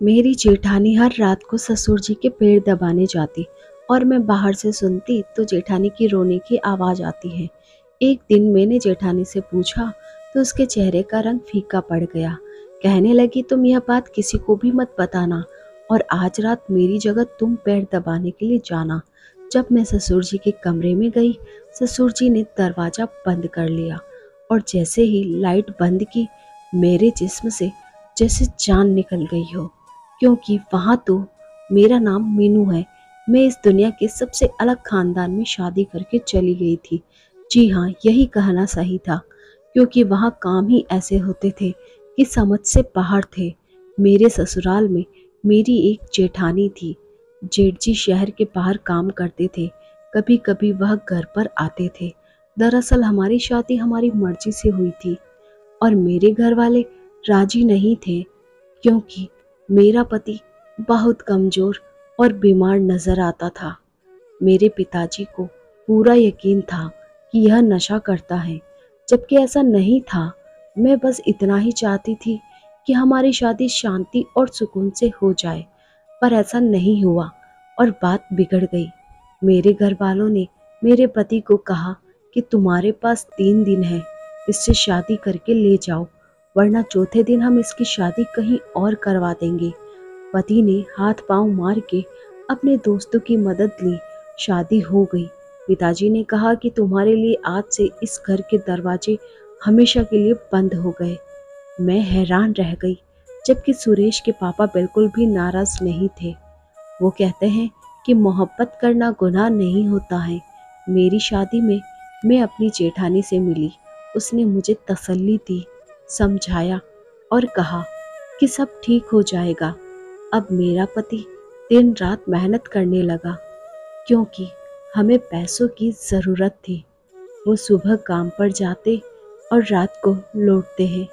मेरी जेठानी हर रात को ससुर जी के पैर दबाने जाती और मैं बाहर से सुनती तो जेठानी की रोने की आवाज आती है। एक दिन मैंने जेठानी से पूछा तो उसके चेहरे का रंग फीका पड़ गया। कहने लगी, तुम यह बात किसी को भी मत बताना और आज रात मेरी जगह तुम पैर दबाने के लिए जाना। जब मैं ससुर जी के कमरे में गई, ससुर जी ने दरवाजा बंद कर लिया और जैसे ही लाइट बंद की, मेरे जिस्म से जैसे जान निकल गई हो, क्योंकि वहाँ तो मेरा नाम मीनू है। मैं इस दुनिया के सबसे अलग खानदान में शादी करके चली गई थी। जी हाँ, यही कहना सही था, क्योंकि वहाँ काम ही ऐसे होते थे कि समझ से बाहर थे। मेरे ससुराल में मेरी एक जेठानी थी। जेठ जी शहर के बाहर काम करते थे। कभी कभी वह घर पर आते थे। दरअसल हमारी शादी हमारी मर्जी से हुई थी और मेरे घर वाले राजी नहीं थे, क्योंकि मेरा पति बहुत कमजोर और बीमार नजर आता था। मेरे पिताजी को पूरा यकीन था कि यह नशा करता है, जबकि ऐसा नहीं था। मैं बस इतना ही चाहती थी कि हमारी शादी शांति और सुकून से हो जाए, पर ऐसा नहीं हुआ और बात बिगड़ गई। मेरे घर वालों ने मेरे पति को कहा कि तुम्हारे पास 3 दिन है, इससे शादी करके ले जाओ, वरना चौथे दिन हम इसकी शादी कहीं और करवा देंगे। पति ने हाथ पांव मार के अपने दोस्तों की मदद ली। शादी हो गई। पिताजी ने कहा कि तुम्हारे लिए आज से इस घर के दरवाजे हमेशा के लिए बंद हो गए। मैं हैरान रह गई, जबकि सुरेश के पापा बिल्कुल भी नाराज नहीं थे। वो कहते हैं कि मोहब्बत करना गुनाह नहीं होता है। मेरी शादी में मैं अपनी जेठानी से मिली। उसने मुझे तसल्ली दी, समझाया और कहा कि सब ठीक हो जाएगा। अब मेरा पति दिन रात मेहनत करने लगा, क्योंकि हमें पैसों की ज़रूरत थी। वो सुबह काम पर जाते और रात को लौटते हैं।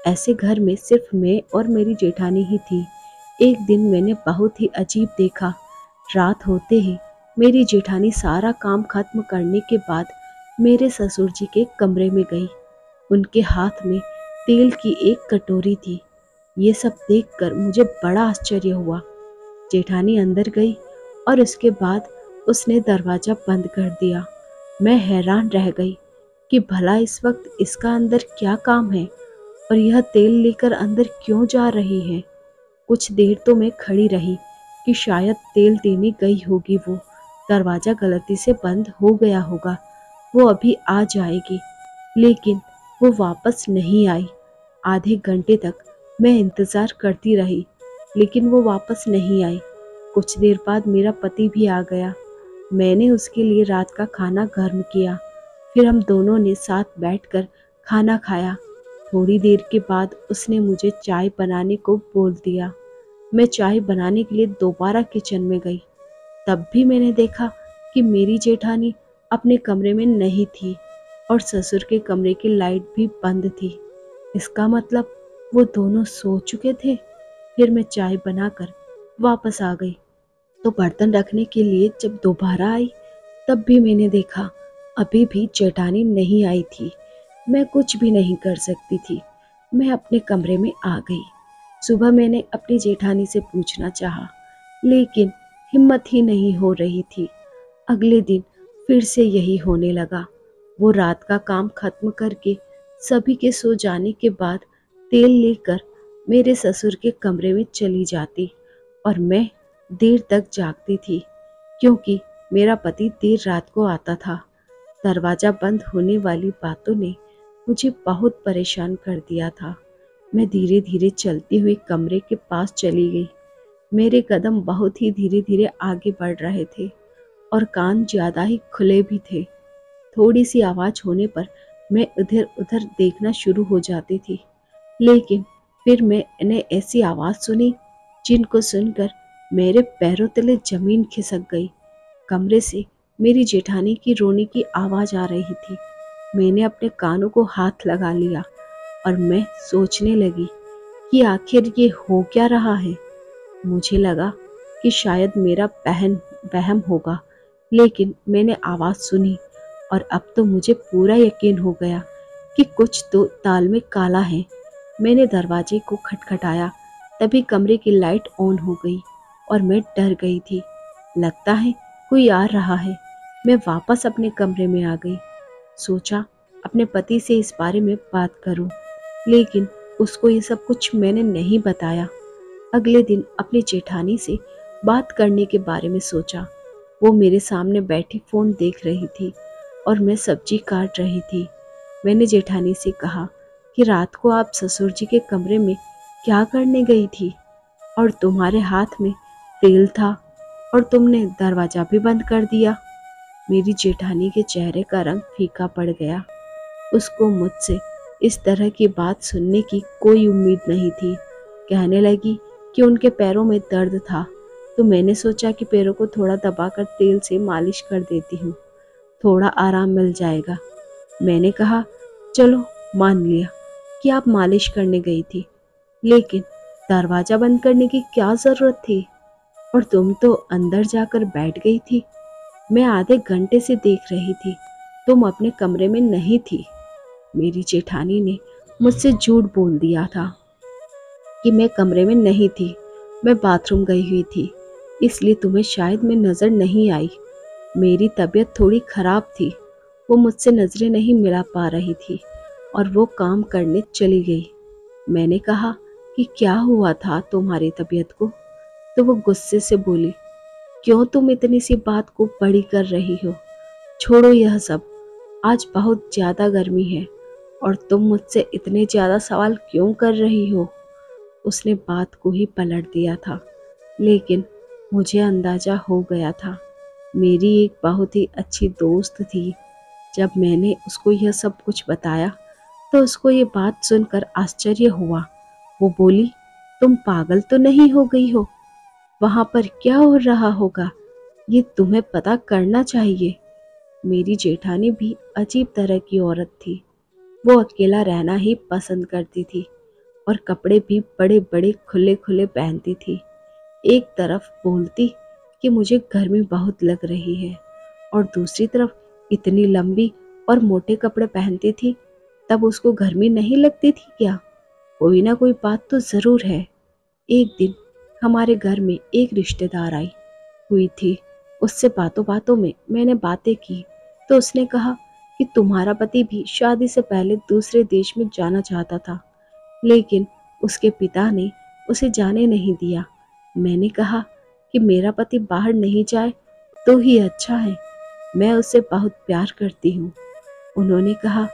ऐसे घर में सिर्फ मैं और मेरी जेठानी ही थी। एक दिन मैंने बहुत ही अजीब देखा। रात होते ही मेरी जेठानी सारा काम खत्म करने के बाद मेरे ससुर जी के कमरे में गई। उनके हाथ में तेल की एक कटोरी थी। ये सब देखकर मुझे बड़ा आश्चर्य हुआ। जेठानी अंदर गई और उसके बाद उसने दरवाजा बंद कर दिया। मैं हैरान रह गई कि भला इस वक्त इसका अंदर क्या काम है और यह तेल लेकर अंदर क्यों जा रही है। कुछ देर तो मैं खड़ी रही कि शायद तेल देने गई होगी वो। दरवाजा गलती से बंद हो गया होगा, वो अभी आ जाएगी। लेकिन वो वापस नहीं आई। आधे घंटे तक मैं इंतज़ार करती रही, लेकिन वो वापस नहीं आई। कुछ देर बाद मेरा पति भी आ गया। मैंने उसके लिए रात का खाना गर्म किया। फिर हम दोनों ने साथ बैठकर खाना खाया। थोड़ी देर के बाद उसने मुझे चाय बनाने को बोल दिया। मैं चाय बनाने के लिए दोबारा किचन में गई। तब भी मैंने देखा कि मेरी जेठानी अपने कमरे में नहीं थी और ससुर के कमरे की लाइट भी बंद थी। इसका मतलब वो दोनों सो चुके थे। फिर मैं चाय बनाकर वापस आ गई तो बर्तन रखने के लिए जब दोबारा आई, तब भी मैंने देखा अभी भी जेठानी नहीं आई थी। मैं कुछ भी नहीं कर सकती थी। मैं अपने कमरे में आ गई। सुबह मैंने अपनी जेठानी से पूछना चाहा, लेकिन हिम्मत ही नहीं हो रही थी। अगले दिन फिर से यही होने लगा। वो रात का काम खत्म करके सभी के सो जाने के बाद तेल लेकर मेरे ससुर के कमरे में चली जाती और मैं देर तक जागती थी, क्योंकि मेरा पति देर रात को आता था। दरवाजा बंद होने वाली बातों ने मुझे बहुत परेशान कर दिया था। मैं धीरे धीरे चलती हुई कमरे के पास चली गई। मेरे कदम बहुत ही धीरे धीरे आगे बढ़ रहे थे और कान ज्यादा ही खुले भी थे। थोड़ी सी आवाज होने पर मैं इधर उधर देखना शुरू हो जाती थी, लेकिन फिर मैंने ऐसी आवाज सुनी जिनको सुनकर मेरे पैरों तले जमीन खिसक गई। कमरे से मेरी जेठानी की रोने की आवाज आ रही थी। मैंने अपने कानों को हाथ लगा लिया और मैं सोचने लगी कि आखिर ये हो क्या रहा है। मुझे लगा कि शायद मेरा वहम होगा, लेकिन मैंने आवाज सुनी और अब तो मुझे पूरा यकीन हो गया कि कुछ तो ताल में काला है। मैंने दरवाजे को खटखटाया, तभी कमरे की लाइट ऑन हो गई और मैं डर गई थी। लगता है कोई आ रहा है। मैं वापस अपने कमरे में आ गई। सोचा अपने पति से इस बारे में बात करूं, लेकिन उसको ये सब कुछ मैंने नहीं बताया। अगले दिन अपनी जेठानी से बात करने के बारे में सोचा। वो मेरे सामने बैठी फ़ोन देख रही थी और मैं सब्जी काट रही थी। मैंने जेठानी से कहा कि रात को आप ससुर जी के कमरे में क्या करने गई थी, और तुम्हारे हाथ में तेल था और तुमने दरवाज़ा भी बंद कर दिया। मेरी जेठानी के चेहरे का रंग फीका पड़ गया। उसको मुझसे इस तरह की बात सुनने की कोई उम्मीद नहीं थी। कहने लगी कि उनके पैरों में दर्द था, तो मैंने सोचा कि पैरों को थोड़ा दबाकर तेल से मालिश कर देती हूँ, थोड़ा आराम मिल जाएगा। मैंने कहा, चलो मान लिया कि आप मालिश करने गई थी, लेकिन दरवाज़ा बंद करने की क्या ज़रूरत थी? और तुम तो अंदर जाकर बैठ गई थी। मैं आधे घंटे से देख रही थी, तुम अपने कमरे में नहीं थी। मेरी जेठानी ने मुझसे झूठ बोल दिया था कि मैं कमरे में नहीं थी, मैं बाथरूम गई हुई थी, इसलिए तुम्हें शायद मैं नज़र नहीं आई। मेरी तबीयत थोड़ी ख़राब थी, वो मुझसे नज़रें नहीं मिला पा रही थी और वो काम करने चली गई। मैंने कहा कि क्या हुआ था तुम्हारी तबीयत को? तो वो गुस्से से बोली, क्यों तुम इतनी सी बात को बड़ी कर रही हो? छोड़ो यह सब, आज बहुत ज़्यादा गर्मी है और तुम मुझसे इतने ज़्यादा सवाल क्यों कर रही हो? उसने बात को ही पलट दिया था, लेकिन मुझे अंदाज़ा हो गया था। मेरी एक बहुत ही अच्छी दोस्त थी। जब मैंने उसको यह सब कुछ बताया तो उसको ये बात सुनकर आश्चर्य हुआ। वो बोली, तुम पागल तो नहीं हो गई हो? वहाँ पर क्या हो रहा होगा, ये तुम्हें पता करना चाहिए। मेरी जेठानी भी अजीब तरह की औरत थी। वो अकेला रहना ही पसंद करती थी और कपड़े भी बड़े बड़े खुले खुले पहनती थी। एक तरफ बोलती कि मुझे गर्मी बहुत लग रही है, और दूसरी तरफ इतनी लंबी और मोटे कपड़े पहनती थी। तब उसको गर्मी नहीं लगती थी क्या? कोई ना कोई बात तो ज़रूर है। एक दिन हमारे घर में एक रिश्तेदार आई हुई थी। उससे बातों बातों में मैंने बातें की तो उसने कहा कि तुम्हारा पति भी शादी से पहले दूसरे देश में जाना चाहता था, लेकिन उसके पिता ने उसे जाने नहीं दिया। मैंने कहा कि मेरा पति बाहर नहीं जाए तो ही अच्छा है, मैं उससे बहुत प्यार करती हूँ। उन्होंने कहा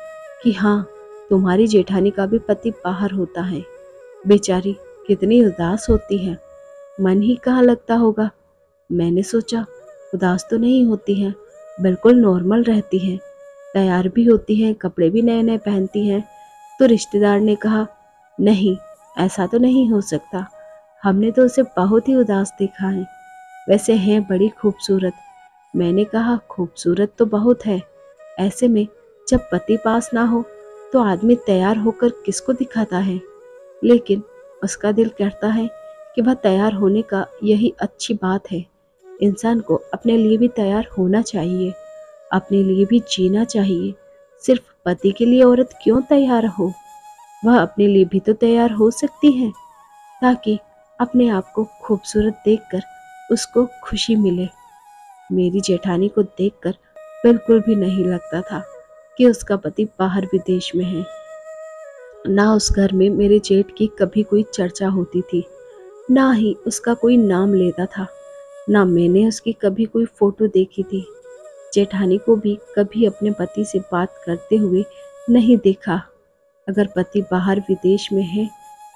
कि हाँ, तुम्हारी जेठानी का भी पति बाहर होता है, बेचारी कितनी उदास होती है, मन ही कहाँ लगता होगा। मैंने सोचा, उदास तो नहीं होती है, बिल्कुल नॉर्मल रहती है, तैयार भी होती है, कपड़े भी नए नए पहनती हैं। तो रिश्तेदार ने कहा, नहीं, ऐसा तो नहीं हो सकता, हमने तो उसे बहुत ही उदास देखा है, वैसे है बड़ी खूबसूरत। मैंने कहा, खूबसूरत तो बहुत है, ऐसे में जब पति पास ना हो तो आदमी तैयार होकर किसको दिखाता है? लेकिन उसका दिल कहता है कि वह तैयार होने का यही अच्छी बात है। इंसान को अपने लिए भी तैयार होना चाहिए, अपने लिए भी जीना चाहिए। सिर्फ पति के लिए औरत क्यों तैयार हो? वह अपने लिए भी तो तैयार हो सकती है, ताकि अपने आप को खूबसूरत देखकर उसको खुशी मिले। मेरी जेठानी को देखकर बिल्कुल भी नहीं लगता था कि उसका पति बाहर विदेश में है। ना उस घर में मेरे जेठ की कभी कोई चर्चा होती थी, ना ही उसका कोई नाम लेता था, ना मैंने उसकी कभी कोई फोटो देखी थी। जेठानी को भी कभी अपने पति से बात करते हुए नहीं देखा। अगर पति बाहर विदेश में है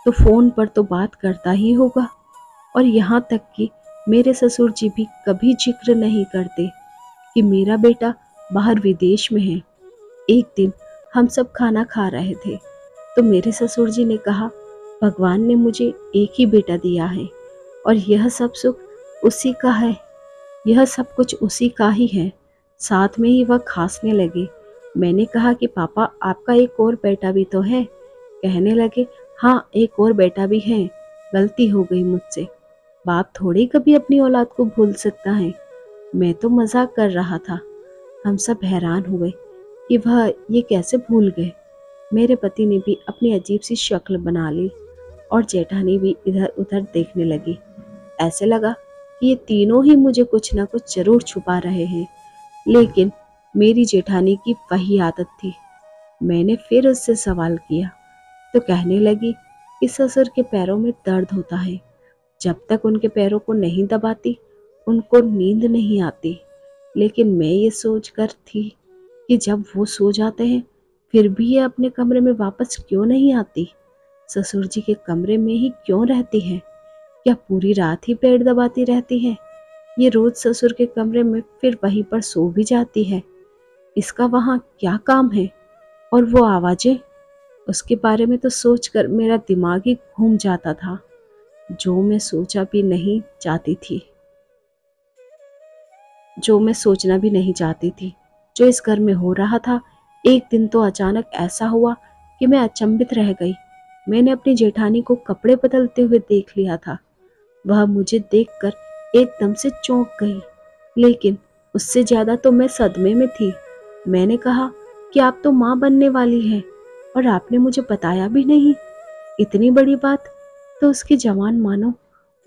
तो फोन पर तो बात करता ही होगा। और यहाँ तक कि मेरे ससुर जी भी कभी जिक्र नहीं करते कि मेरा बेटा बाहर विदेश में है। एक दिन हम सब खाना खा रहे थे तो मेरे ससुर जी ने कहा, भगवान ने मुझे एक ही बेटा दिया है और यह सब सुख उसी का है, यह सब कुछ उसी का ही है। साथ में ही वह खांसने लगे। मैंने कहा कि पापा, आपका एक और बेटा भी तो है। कहने लगे, हाँ, एक और बेटा भी है, गलती हो गई मुझसे। बाप थोड़ी कभी अपनी औलाद को भूल सकता है। मैं तो मजाक कर रहा था। हम सब हैरान हुए कि वह ये कैसे भूल गए। मेरे पति ने भी अपनी अजीब सी शक्ल बना ली और जेठानी भी इधर उधर देखने लगी। ऐसे लगा कि ये तीनों ही मुझे कुछ ना कुछ जरूर छुपा रहे हैं, लेकिन मेरी जेठानी की वही आदत थी। मैंने फिर उससे सवाल किया तो कहने लगी कि ससुर के पैरों में दर्द होता है, जब तक उनके पैरों को नहीं दबाती उनको नींद नहीं आती। लेकिन मैं ये सोच कर थी कि जब वो सो जाते हैं फिर भी ये अपने कमरे में वापस क्यों नहीं आती, ससुर जी के कमरे में ही क्यों रहती है? क्या पूरी रात ही पैर दबाती रहती है? ये रोज ससुर के कमरे में फिर वहीं पर सो भी जाती है। इसका वहाँ क्या काम है? और वो आवाजें, उसके बारे में तो सोचकर मेरा दिमाग ही घूम जाता था, जो मैं सोचा भी नहीं चाहती थी जो मैं सोचना भी नहीं चाहती थी जो इस घर में हो रहा था। एक दिन तो अचानक ऐसा हुआ कि मैं अचंभित रह गई। मैंने अपनी जेठानी को कपड़े बदलते हुए देख लिया था। वह मुझे देखकर एकदम से चौंक गई, लेकिन उससे ज्यादा तो मैं सदमे में थी। मैंने कहा कि आप तो माँ बनने वाली हैं और आपने मुझे बताया भी नहीं, इतनी बड़ी बात। तो उसकी जवान मानो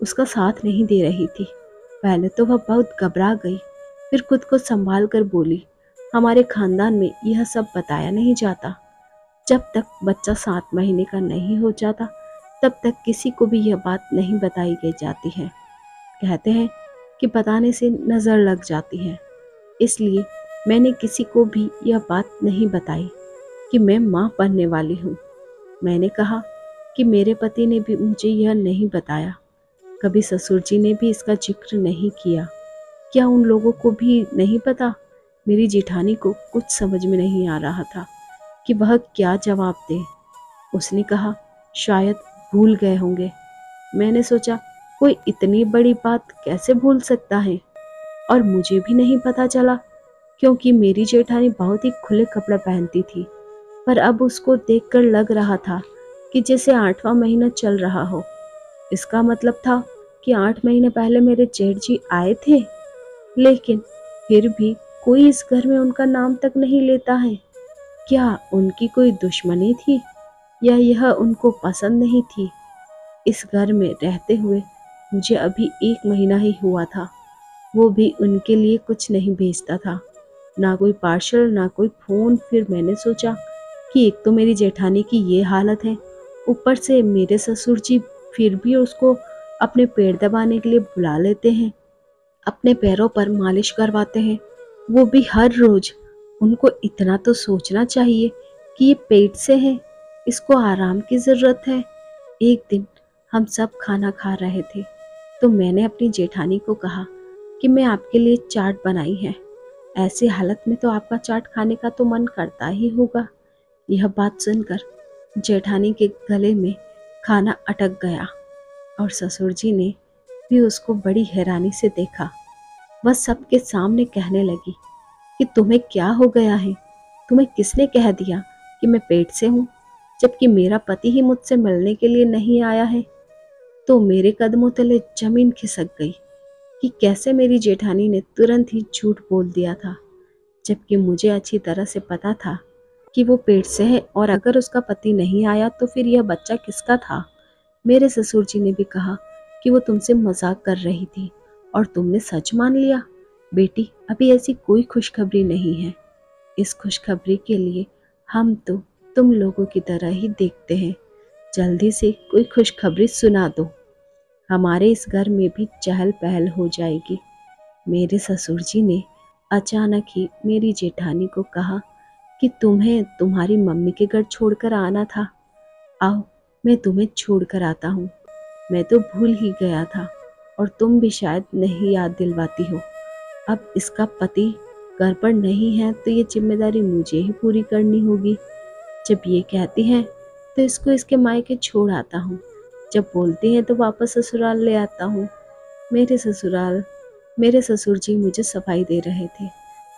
उसका साथ नहीं दे रही थी। पहले तो वह बहुत घबरा गई, फिर खुद को संभाल कर बोली, हमारे खानदान में यह सब बताया नहीं जाता। जब तक बच्चा 7 महीने का नहीं हो जाता तब तक किसी को भी यह बात नहीं बताई गई जाती है। कहते हैं कि बताने से नजर लग जाती है। इसलिए मैंने किसी को भी यह बात नहीं बताई कि मैं माँ बनने वाली हूँ। मैंने कहा कि मेरे पति ने भी मुझे यह नहीं बताया, कभी ससुर जी ने भी इसका जिक्र नहीं किया। क्या उन लोगों को भी नहीं पता? मेरी जेठानी को कुछ समझ में नहीं आ रहा था कि वह क्या जवाब दे। उसने कहा शायद भूल गए होंगे। मैंने सोचा कोई इतनी बड़ी बात कैसे भूल सकता है, और मुझे भी नहीं पता चला क्योंकि मेरी जेठानी बहुत ही खुले कपड़े पहनती थी। पर अब उसको देखकर लग रहा था कि जैसे 8वां महीना चल रहा हो। इसका मतलब था कि 8 महीने पहले मेरे जेठ जी आए थे, लेकिन फिर भी कोई इस घर में उनका नाम तक नहीं लेता है। क्या उनकी कोई दुश्मनी थी या यह उनको पसंद नहीं थी? इस घर में रहते हुए मुझे अभी 1 महीना ही हुआ था, वो भी उनके लिए कुछ नहीं भेजता था, ना कोई पार्सल ना कोई फोन। फिर मैंने सोचा कि एक तो मेरी जेठानी की ये हालत है, ऊपर से मेरे ससुर जी फिर भी उसको अपने पैर दबाने के लिए बुला लेते हैं, अपने पैरों पर मालिश करवाते हैं, वो भी हर रोज। उनको इतना तो सोचना चाहिए कि ये पेट से है, इसको आराम की ज़रूरत है। एक दिन हम सब खाना खा रहे थे तो मैंने अपनी जेठानी को कहा कि मैं आपके लिए चाट बनाई है, ऐसी हालत में तो आपका चाट खाने का तो मन करता ही होगा। यह बात सुनकर जेठानी के गले में खाना अटक गया और ससुर जी ने भी उसको बड़ी हैरानी से देखा। वह सबके सामने कहने लगी कि तुम्हें क्या हो गया है, तुम्हें किसने कह दिया कि मैं पेट से हूँ, जबकि मेरा पति ही मुझसे मिलने के लिए नहीं आया है। तो मेरे कदमों तले जमीन खिसक गई कि कैसे मेरी जेठानी ने तुरंत ही झूठ बोल दिया था, जबकि मुझे अच्छी तरह से पता था कि वो पेट से है, और अगर उसका पति नहीं आया तो फिर यह बच्चा किसका था। मेरे ससुर जी ने भी कहा कि वो तुमसे मजाक कर रही थी और तुमने सच मान लिया। बेटी, अभी ऐसी कोई खुशखबरी नहीं है। इस खुशखबरी के लिए हम तो तुम लोगों की तरह ही देखते हैं। जल्दी से कोई खुशखबरी सुना दो, हमारे इस घर में भी चहल पहल हो जाएगी। मेरे ससुर जी ने अचानक ही मेरी जेठानी को कहा कि तुम्हें तुम्हारी मम्मी के घर छोड़कर आना था। आओ, मैं तुम्हें छोड़कर आता हूँ। मैं तो भूल ही गया था और तुम भी शायद नहीं याद दिलवाती हो। अब इसका पति घर पर नहीं है तो ये जिम्मेदारी मुझे ही पूरी करनी होगी। जब ये कहती हैं तो इसको इसके मायके छोड़ आता हूँ, जब बोलती हैं तो वापस ससुराल ले आता हूँ। मेरे ससुर जी मुझे सफाई दे रहे थे।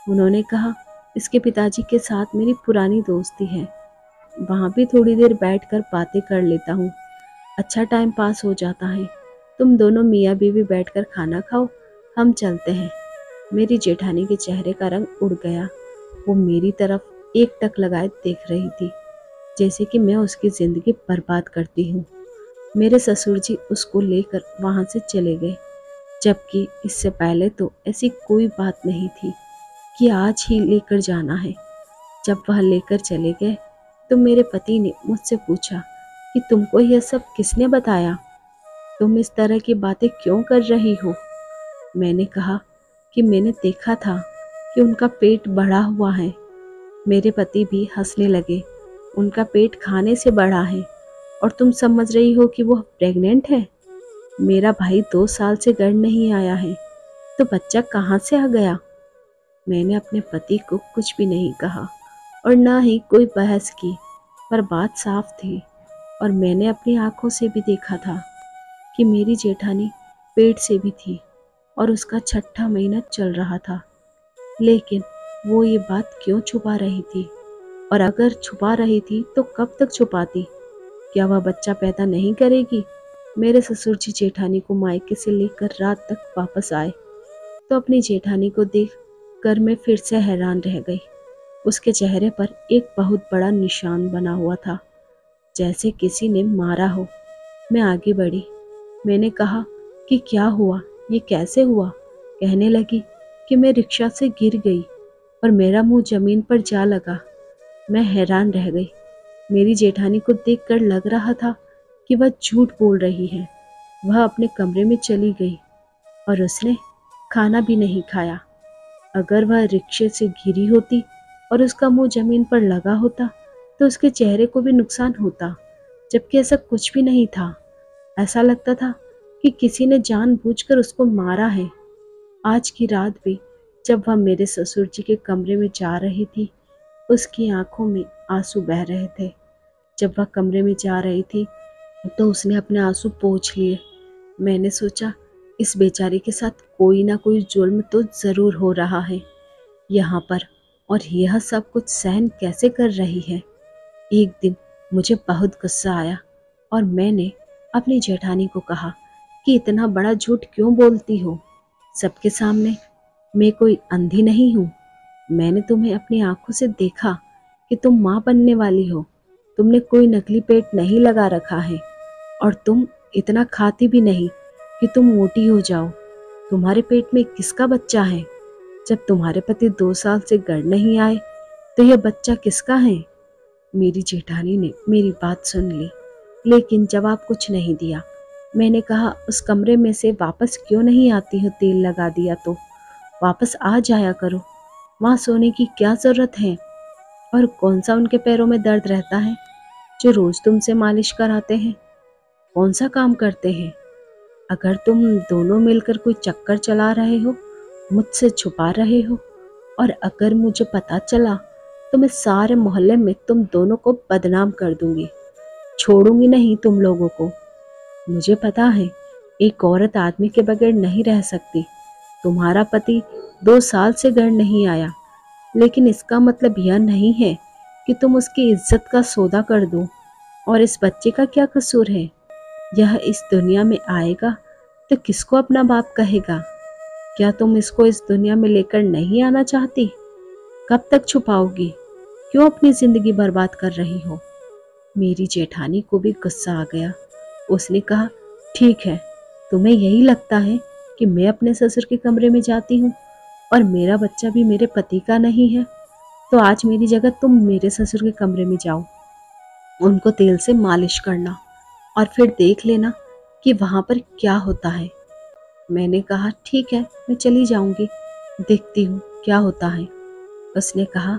उन्होंने कहा इसके पिताजी के साथ मेरी पुरानी दोस्ती है, वहाँ भी थोड़ी देर बैठकर बातें कर लेता हूँ, अच्छा टाइम पास हो जाता है। तुम दोनों मियाँ बीवी बैठकर खाना खाओ, हम चलते हैं। मेरी जेठानी के चेहरे का रंग उड़ गया। वो मेरी तरफ एकटक लगाए देख रही थी, जैसे कि मैं उसकी जिंदगी बर्बाद करती हूँ। मेरे ससुर जी उसको लेकर वहाँ से चले गए, जबकि इससे पहले तो ऐसी कोई बात नहीं थी कि आज ही लेकर जाना है। जब वह लेकर चले गए तो मेरे पति ने मुझसे पूछा कि तुमको यह सब किसने बताया? तुम इस तरह की बातें क्यों कर रही हो? मैंने कहा कि मैंने देखा था कि उनका पेट बढ़ा हुआ है। मेरे पति भी हंसने लगे। उनका पेट खाने से बढ़ा है और तुम समझ रही हो कि वो प्रेग्नेंट है? मेरा भाई 2 साल से घर नहीं आया है, तो बच्चा कहाँ से आ गया? मैंने अपने पति को कुछ भी नहीं कहा और ना ही कोई बहस की, पर बात साफ थी और मैंने अपनी आंखों से भी देखा था कि मेरी जेठानी पेट से भी थी और उसका 6ठा महीना चल रहा था। लेकिन वो ये बात क्यों छुपा रही थी? और अगर छुपा रही थी तो कब तक छुपाती? क्या वह बच्चा पैदा नहीं करेगी? मेरे ससुर जी जेठानी को मायके से लेकर रात तक वापस आए तो अपनी जेठानी को देख कर मैं फिर से हैरान रह गई। उसके चेहरे पर एक बहुत बड़ा निशान बना हुआ था, जैसे किसी ने मारा हो। मैं आगे बढ़ी। मैंने कहा कि क्या हुआ, ये कैसे हुआ? कहने लगी कि मैं रिक्शा से गिर गई और मेरा मुंह जमीन पर जा लगा। मैं हैरान रह गई। मेरी जेठानी को देखकर लग रहा था कि वह झूठ बोल रही है। वह अपने कमरे में चली गई और उसने खाना भी नहीं खाया। अगर वह रिक्शे से गिरी होती और उसका मुंह जमीन पर लगा होता तो उसके चेहरे को भी नुकसान होता, जबकि ऐसा कुछ भी नहीं था। ऐसा लगता था कि किसी ने जानबूझकर उसको मारा है। आज की रात भी जब वह मेरे ससुर जी के कमरे में जा रही थी, उसकी आंखों में आंसू बह रहे थे। जब वह कमरे में जा रही थी तो उसने अपने आंसू पोंछ लिए। मैंने सोचा इस बेचारी के साथ कोई ना कोई जुल्म तो जरूर हो रहा है यहाँ पर, और यह सब कुछ सहन कैसे कर रही है। एक दिन मुझे बहुत गुस्सा आया और मैंने अपनी जेठानी को कहा कि इतना बड़ा झूठ क्यों बोलती हो सबके सामने? मैं कोई अंधी नहीं हूँ। मैंने तुम्हें अपनी आंखों से देखा कि तुम माँ बनने वाली हो। तुमने कोई नकली पेट नहीं लगा रखा है और तुम इतना खाती भी नहीं कि तुम मोटी हो जाओ। तुम्हारे पेट में किसका बच्चा है? जब तुम्हारे पति 2 साल से घर नहीं आए तो यह बच्चा किसका है? मेरी जेठानी ने मेरी बात सुन ली, लेकिन जवाब कुछ नहीं दिया। मैंने कहा उस कमरे में से वापस क्यों नहीं आती हो? तेल लगा दिया तो वापस आ जाया करो। वहाँ सोने की क्या जरूरत है? और कौन सा उनके पैरों में दर्द रहता है जो रोज तुमसे मालिश कराते हैं? कौन सा काम करते हैं? अगर तुम दोनों मिलकर कोई चक्कर चला रहे हो, मुझसे छुपा रहे हो, और अगर मुझे पता चला तो मैं सारे मोहल्ले में तुम दोनों को बदनाम कर दूंगी। छोड़ूंगी नहीं तुम लोगों को। मुझे पता है एक औरत आदमी के बगैर नहीं रह सकती। तुम्हारा पति 2 साल से घर नहीं आया, लेकिन इसका मतलब यह नहीं है कि तुम उसकी इज्जत का सौदा कर दो। और इस बच्चे का क्या कसूर है? यह इस दुनिया में आएगा तो किसको अपना बाप कहेगा? क्या तुम इसको इस दुनिया में लेकर नहीं आना चाहती? कब तक छुपाओगी? क्यों अपनी जिंदगी बर्बाद कर रही हो? मेरी जेठानी को भी गुस्सा आ गया। उसने कहा ठीक है, तुम्हें यही लगता है कि मैं अपने ससुर के कमरे में जाती हूँ और मेरा बच्चा भी मेरे पति का नहीं है, तो आज मेरी जगह तुम मेरे ससुर के कमरे में जाओ, उनको तेल से मालिश करना और फिर देख लेना कि वहाँ पर क्या होता है। मैंने कहा ठीक है, मैं चली जाऊंगी, देखती हूँ क्या होता है। उसने कहा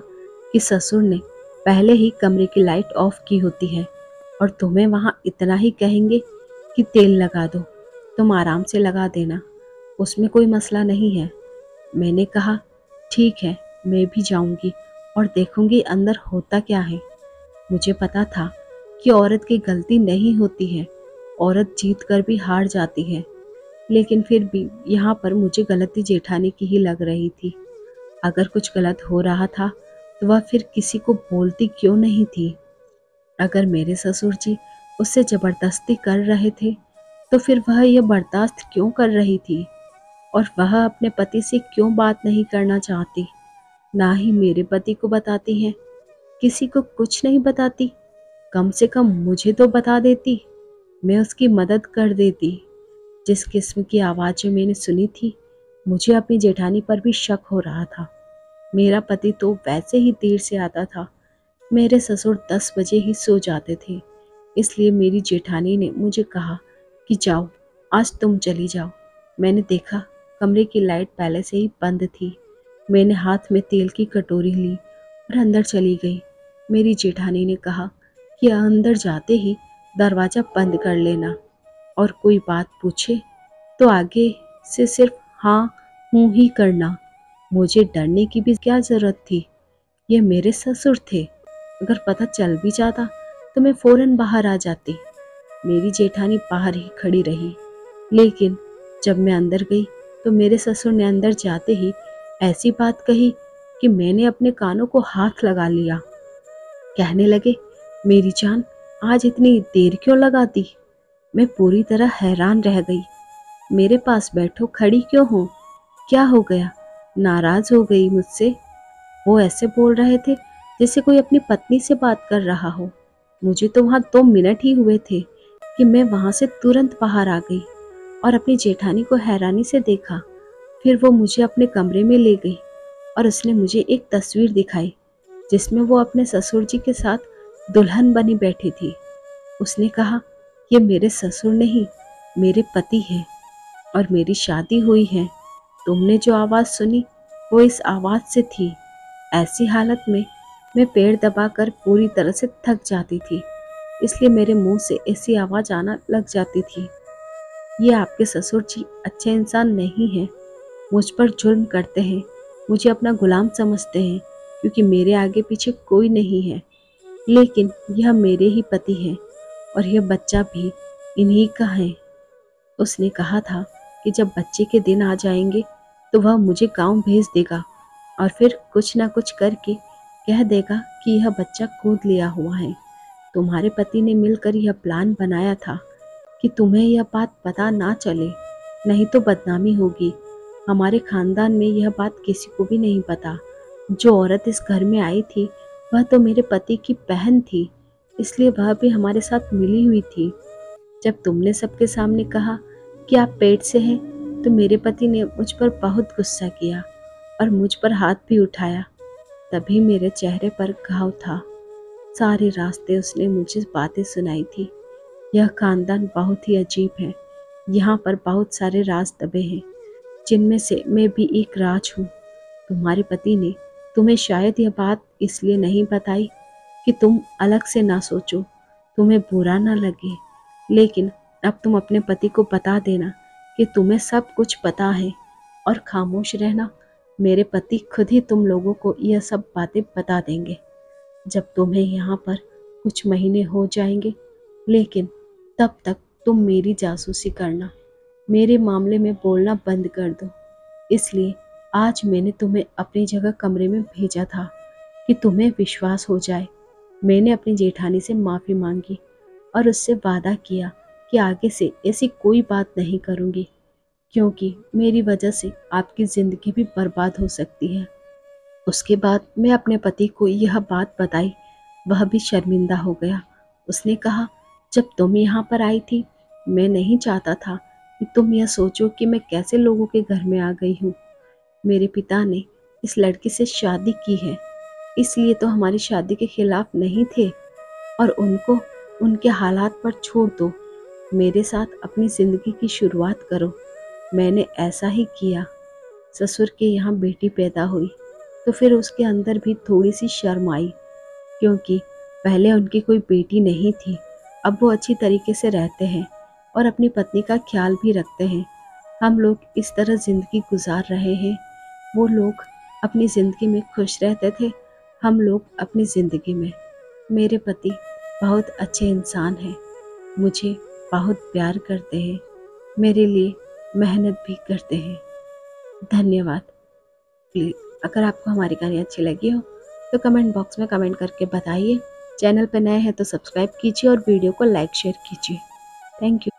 कि ससुर ने पहले ही कमरे की लाइट ऑफ की होती है और तुम्हें वहाँ इतना ही कहेंगे कि तेल लगा दो, तुम आराम से लगा देना, उसमें कोई मसला नहीं है। मैंने कहा ठीक है, मैं भी जाऊंगी और देखूंगी अंदर होता क्या है। मुझे पता था कि औरत की गलती नहीं होती है, औरत जीत कर भी हार जाती है, लेकिन फिर भी यहाँ पर मुझे गलती जेठानी की ही लग रही थी। अगर कुछ गलत हो रहा था तो वह फिर किसी को बोलती क्यों नहीं थी? अगर मेरे ससुर जी उससे जबरदस्ती कर रहे थे तो फिर वह यह बर्दाश्त क्यों कर रही थी? और वह अपने पति से क्यों बात नहीं करना चाहती? ना ही मेरे पति को बताती है, किसी को कुछ नहीं बताती। कम से कम मुझे तो बता देती। मैं उसकी मदद कर देती। जिस किस्म की आवाज़ें मैंने सुनी थी, मुझे अपनी जेठानी पर भी शक हो रहा था। मेरा पति तो वैसे ही देर से आता था। मेरे ससुर 10 बजे ही सो जाते थे। इसलिए मेरी जेठानी ने मुझे कहा कि जाओ, आज तुम चली जाओ। मैंने देखा कमरे की लाइट पहले से ही बंद थी। मैंने हाथ में तेल की कटोरी ली और अंदर चली गई। मेरी जेठानी ने कहा कि अंदर जाते ही दरवाज़ा बंद कर लेना और कोई बात पूछे तो आगे से सिर्फ हाँ हूँ ही करना। मुझे डरने की भी क्या ज़रूरत थी? ये मेरे ससुर थे। अगर पता चल भी जाता तो मैं फ़ौरन बाहर आ जाती। मेरी जेठानी बाहर ही खड़ी रही। लेकिन जब मैं अंदर गई तो मेरे ससुर ने अंदर जाते ही ऐसी बात कही कि मैंने अपने कानों को हाथ लगा लिया। कहने लगे, मेरी जान, आज इतनी देर क्यों लगा दी? मैं पूरी तरह हैरान रह गई। मेरे पास बैठो, खड़ी क्यों हो? क्या हो गया? नाराज हो गई मुझसे? वो ऐसे बोल रहे थे जैसे कोई अपनी पत्नी से बात कर रहा हो। मुझे तो वहां 2 मिनट ही हुए थे कि मैं वहां से तुरंत बाहर आ गई और अपनी जेठानी को हैरानी से देखा। फिर वो मुझे अपने कमरे में ले गई और उसने मुझे एक तस्वीर दिखाई जिसमें वो अपने ससुर जी के साथ दुल्हन बनी बैठी थी। उसने कहा, ये मेरे ससुर नहीं, मेरे पति हैं और मेरी शादी हुई है। तुमने जो आवाज़ सुनी वो इस आवाज़ से थी। ऐसी हालत में मैं पैर दबाकर पूरी तरह से थक जाती थी, इसलिए मेरे मुंह से ऐसी आवाज़ आना लग जाती थी। ये आपके ससुर जी अच्छे इंसान नहीं हैं, मुझ पर जुल्म करते हैं, मुझे अपना गुलाम समझते हैं क्योंकि मेरे आगे पीछे कोई नहीं है। लेकिन यह मेरे ही पति हैं और यह बच्चा भी इन्हीं का है। उसने कहा था कि जब बच्चे के दिन आ जाएंगे तो वह मुझे गांव भेज देगा और फिर कुछ ना कुछ करके कह देगा कि यह बच्चा गोद लिया हुआ है। तुम्हारे पति ने मिलकर यह प्लान बनाया था कि तुम्हें यह बात पता ना चले, नहीं तो बदनामी होगी। हमारे खानदान में यह बात किसी को भी नहीं पता। जो औरत इस घर में आई थी वह तो मेरे पति की बहन थी, इसलिए वह भी हमारे साथ मिली हुई थी। जब तुमने सबके सामने कहा कि आप पेट से हैं तो मेरे पति ने मुझ पर बहुत गुस्सा किया और मुझ पर हाथ भी उठाया। तभी मेरे चेहरे पर घाव था। सारे रास्ते उसने मुझे बातें सुनाई थी। यह खानदान बहुत ही अजीब है। यहाँ पर बहुत सारे राज दबे हैं, जिनमें से मैं भी एक राज हूँ। तुम्हारे पति ने तुम्हें शायद यह बात इसलिए नहीं बताई कि तुम अलग से ना सोचो, तुम्हें बुरा ना लगे। लेकिन अब तुम अपने पति को बता देना कि तुम्हें सब कुछ पता है और खामोश रहना। मेरे पति खुद ही तुम लोगों को यह सब बातें बता देंगे जब तुम्हें यहाँ पर कुछ महीने हो जाएंगे। लेकिन तब तक तुम मेरी जासूसी करना, मेरे मामले में बोलना बंद कर दो। इसलिए आज मैंने तुम्हें अपनी जगह कमरे में भेजा था कि तुम्हें विश्वास हो जाए। मैंने अपनी जेठानी से माफ़ी मांगी और उससे वादा किया कि आगे से ऐसी कोई बात नहीं करूँगी, क्योंकि मेरी वजह से आपकी ज़िंदगी भी बर्बाद हो सकती है। उसके बाद मैं अपने पति को यह बात बताई। वह भी शर्मिंदा हो गया। उसने कहा, जब तुम यहाँ पर आई थी मैं नहीं चाहता था कि तुम यह सोचो कि मैं कैसे लोगों के घर में आ गई हूँ। मेरे पिता ने इस लड़की से शादी की है, इसलिए तो हमारी शादी के खिलाफ नहीं थे और उनको उनके हालात पर छोड़ दो। मेरे साथ अपनी ज़िंदगी की शुरुआत करो। मैंने ऐसा ही किया। ससुर के यहाँ बेटी पैदा हुई तो फिर उसके अंदर भी थोड़ी सी शर्म आई, क्योंकि पहले उनकी कोई बेटी नहीं थी। अब वो अच्छी तरीके से रहते हैं और अपनी पत्नी का ख्याल भी रखते हैं। हम लोग इस तरह ज़िंदगी गुजार रहे हैं। वो लोग अपनी ज़िंदगी में खुश रहते थे, हम लोग अपनी ज़िंदगी में। मेरे पति बहुत अच्छे इंसान हैं, मुझे बहुत प्यार करते हैं, मेरे लिए मेहनत भी करते हैं। धन्यवाद। प्लीज़ अगर आपको हमारी कहानी अच्छी लगी हो तो कमेंट बॉक्स में कमेंट करके बताइए। चैनल पर नए हैं तो सब्सक्राइब कीजिए और वीडियो को लाइक शेयर कीजिए। Thank you.